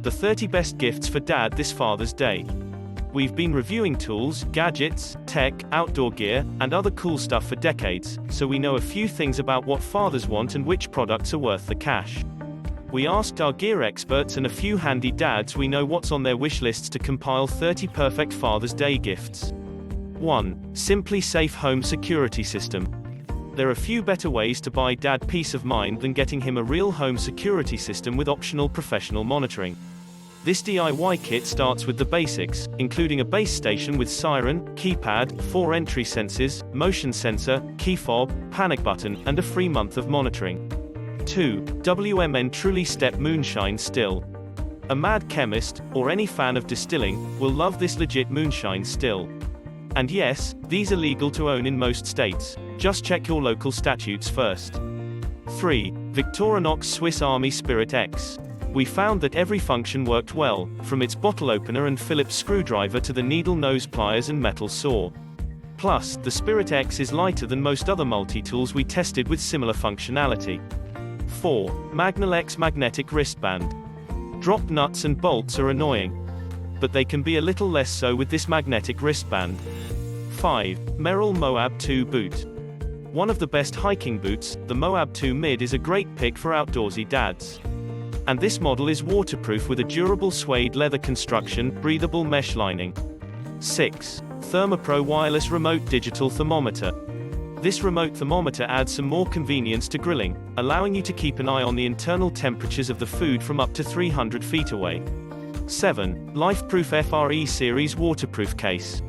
the 30 best gifts for dad this Father's Day. We've been reviewing tools, gadgets, tech, outdoor gear, and other cool stuff for decades, so we know a few things about what fathers want and which products are worth the cash. We asked our gear experts and a few handy dads we know what's on their wish lists to compile 30 perfect Father's Day gifts. 1. SimpliSafe Home Security System. There are few better ways to buy dad peace of mind than getting him a real home security system with optional professional monitoring. This DIY kit starts with the basics, including a base station with siren, keypad, 4 entry sensors, motion sensor, key fob, panic button, and a free month of monitoring. 2. WMN Truly Step Moonshine Still. A mad chemist, or any fan of distilling, will love this legit moonshine still. And yes, these are legal to own in most states. Just check your local statutes first. 3. Victorinox Swiss Army Spirit X. We found that every function worked well, from its bottle opener and Phillips screwdriver to the needle nose pliers and metal saw. Plus, the Spirit X is lighter than most other multi-tools we tested with similar functionality. 4. Magnalex Magnetic Wristband. Drop nuts and bolts are annoying, but they can be a little less so with this magnetic wristband. 5. Merrell Moab 2 Boot. One of the best hiking boots, the Moab 2 Mid is a great pick for outdoorsy dads. And this model is waterproof with a durable suede leather construction, breathable mesh lining. 6. Thermopro Wireless Remote Digital Thermometer. This remote thermometer adds some more convenience to grilling, allowing you to keep an eye on the internal temperatures of the food from up to 300 feet away. 7. Lifeproof FRE Series Waterproof Case.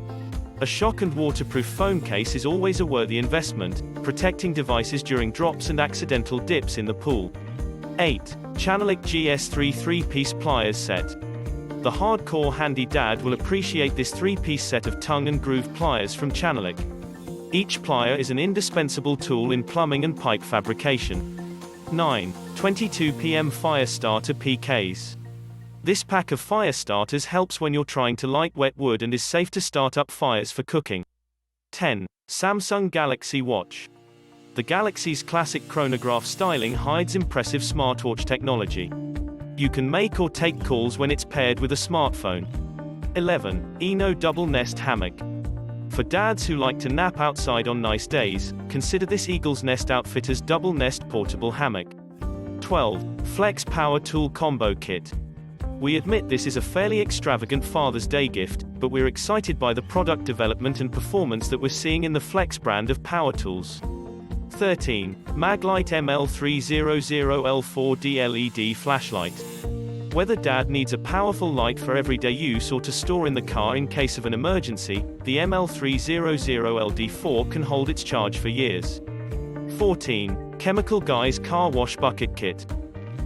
A shock and waterproof foam case is always a worthy investment, protecting devices during drops and accidental dips in the pool. 8. Channelik GS3 3-piece pliers set. The hardcore handy dad will appreciate this 3-piece set of tongue and groove pliers from Channelik. Each plier is an indispensable tool in plumbing and pipe fabrication. 9. 22 PM Fire Starter PKs. This pack of fire starters helps when you're trying to light wet wood and is safe to start up fires for cooking. 10. Samsung Galaxy Watch. The Galaxy's classic chronograph styling hides impressive smartwatch technology. You can make or take calls when it's paired with a smartphone. 11. Eno Double Nest Hammock. For dads who like to nap outside on nice days, consider this Eagle's Nest Outfitters Double Nest Portable Hammock. 12. Flex Power Tool Combo Kit. We admit this is a fairly extravagant Father's Day gift, but we're excited by the product development and performance that we're seeing in the Flex brand of power tools. 13. Maglite ML300L4D LED Flashlight. Whether dad needs a powerful light for everyday use or to store in the car in case of an emergency, the ML300LD4 can hold its charge for years. 14. Chemical Guys Car Wash Bucket Kit.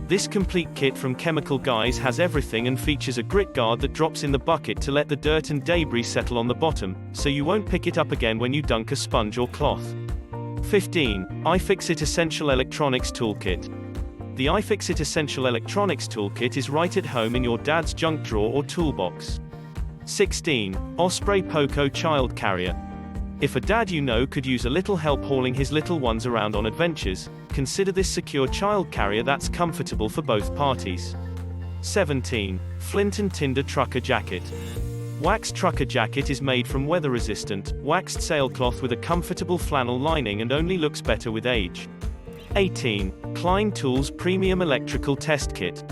This complete kit from Chemical Guys has everything and features a grit guard that drops in the bucket to let the dirt and debris settle on the bottom, so you won't pick it up again when you dunk a sponge or cloth. 15. iFixit Essential Electronics Toolkit. The iFixit Essential Electronics Toolkit is right at home in your dad's junk drawer or toolbox. 16. Osprey Poco Child Carrier. If a dad you know could use a little help hauling his little ones around on adventures, consider this secure child carrier that's comfortable for both parties. 17. Flint & Tinder Trucker Jacket. Waxed trucker jacket is made from weather-resistant, waxed sailcloth with a comfortable flannel lining and only looks better with age. 18. Klein Tools Premium Electrical Test Kit.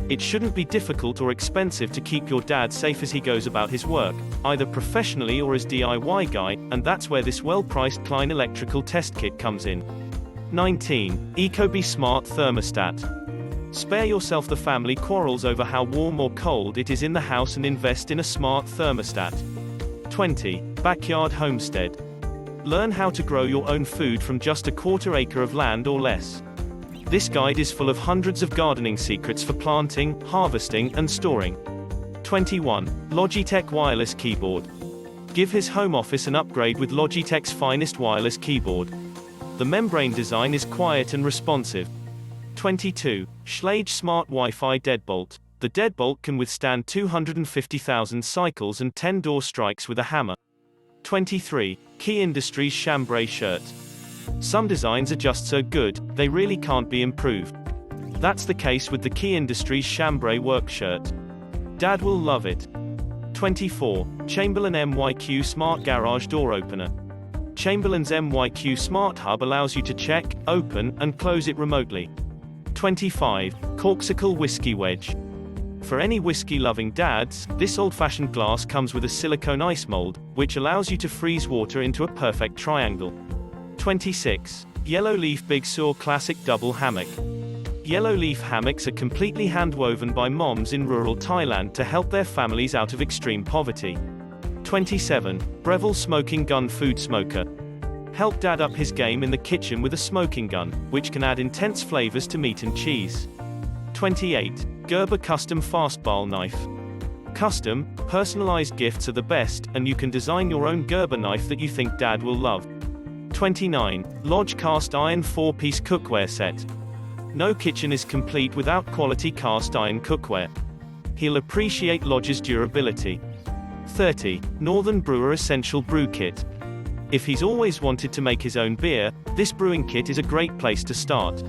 It shouldn't be difficult or expensive to keep your dad safe as he goes about his work, either professionally or as DIY guy, and that's where this well-priced Klein Electrical Test Kit comes in. 19. Ecobee Smart Thermostat. Spare yourself the family quarrels over how warm or cold it is in the house and invest in a smart thermostat. 20. Backyard Homestead. Learn how to grow your own food from just a quarter acre of land or less. This guide is full of hundreds of gardening secrets for planting, harvesting, and storing. 21. Logitech Wireless Keyboard. Give his home office an upgrade with Logitech's finest wireless keyboard. The membrane design is quiet and responsive. 22. Schlage Smart Wi-Fi Deadbolt. The deadbolt can withstand 250,000 cycles and 10 door strikes with a hammer. 23. Key Industries Chambray Shirt. Some designs are just so good, they really can't be improved. That's the case with the Key Industries Chambray Work Shirt. Dad will love it. 24. Chamberlain MYQ Smart Garage Door Opener. Chamberlain's MYQ Smart Hub allows you to check, open, and close it remotely. 25. Corksicle Whiskey Wedge. For any whiskey-loving dads, this old-fashioned glass comes with a silicone ice mold, which allows you to freeze water into a perfect triangle. 26. Yellow Leaf Big Sur Classic Double Hammock. Yellow leaf hammocks are completely hand-woven by moms in rural Thailand to help their families out of extreme poverty. 27. Breville Smoking Gun Food Smoker. Help dad up his game in the kitchen with a smoking gun, which can add intense flavors to meat and cheese. 28. Gerber Custom Fastball Knife. Custom, personalized gifts are the best, and you can design your own Gerber knife that you think dad will love. 29. Lodge Cast Iron 4-Piece Cookware Set. No kitchen is complete without quality cast iron cookware. He'll appreciate Lodge's durability. 30. Northern Brewer Essential Brew Kit. If he's always wanted to make his own beer, this brewing kit is a great place to start.